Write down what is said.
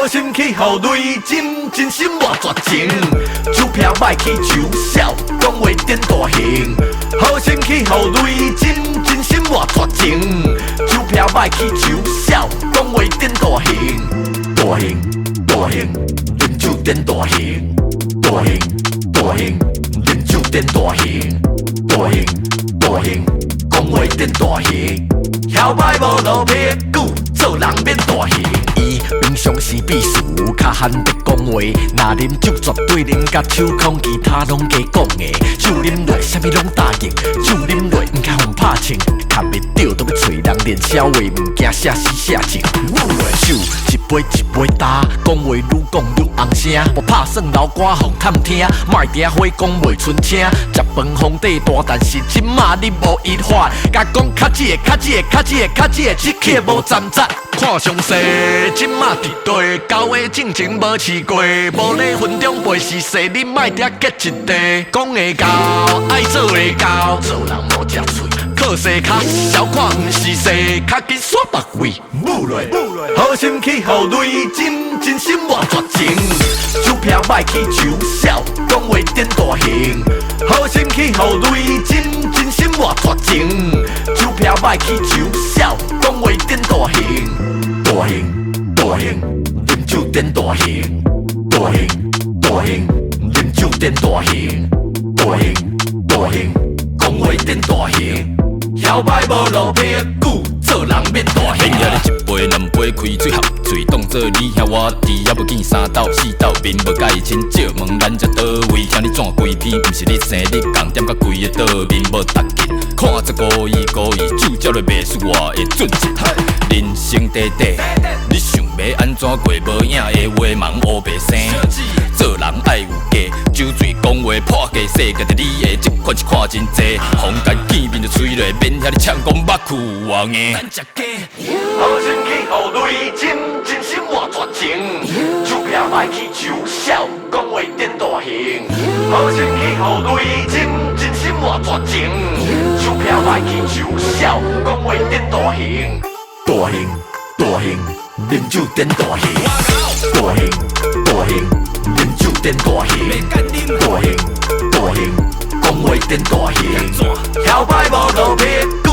好心去互累金，真心换绝情。酒瓶歹去酒痟，讲话点大行。好心去互累金，真心换绝情。酒瓶歹去酒痟，讲话点大行。大行大行，饮酒点大行。大行大行，饮酒点大行。大行大行，讲话点大行。囂摆无路屁股，做人免大行。伊平常时避暑，较罕得讲话。若啉酒绝对啉甲手空，其他拢假讲的。酒啉落，啥物拢答应；酒啉落，毋惊互拍穿。看袂着都要找人练消话，毋惊写诗写情。酒一杯一杯打，讲话愈讲愈红声。无拍算老歌互探听，莫惊火讲袂出声。食饭皇帝大，但是即马你无伊法。甲讲较子的，较子的，较子的，较子的，即刻无站扎。看详细，即马伫地，交的进前无试过，无咧分中背是细，你莫遐结一地。讲会到，爱做会到，做人无食喙。靠势卡，小看毋是势，较紧煞别位。舞落，好心去互累金，真心换绝情。酒瓶歹去酒痟，讲话点大行。好心去互累金，真心换绝情。酒瓶歹去酒痟，讲话点大行。大行大行，饮酒点大行。大行大行，饮酒点大行。大行大行，讲话点大行。囂摆无路屁股，做人免大行。免遐你一杯两杯开嘴合嘴，当作你兄我弟，也无见三斗四斗面，无介意亲少问咱遮倒位，听你转规篇，毋是你生你共点甲规个倒面无踏紧，看这故意故意，酒接落袂输我的准则。人生短短，你想要安怎过无影的话，茫乌白生。做人爱有价，酒醉讲话破价，世界伫你的这款是看真济，风干见面就吹落，免遐你呛讲目睏有硬。咱食鸡，好心去互累金，真心换绝情。酒瓶歹去酒痟，讲话点大行。好心去互累金，真心换绝情。酒瓶歹去酒痟，讲话点大行。大行大行，饮酒点大行。大行大行，饮酒点大行。大行大行，讲话点大行。囂摆无路屁。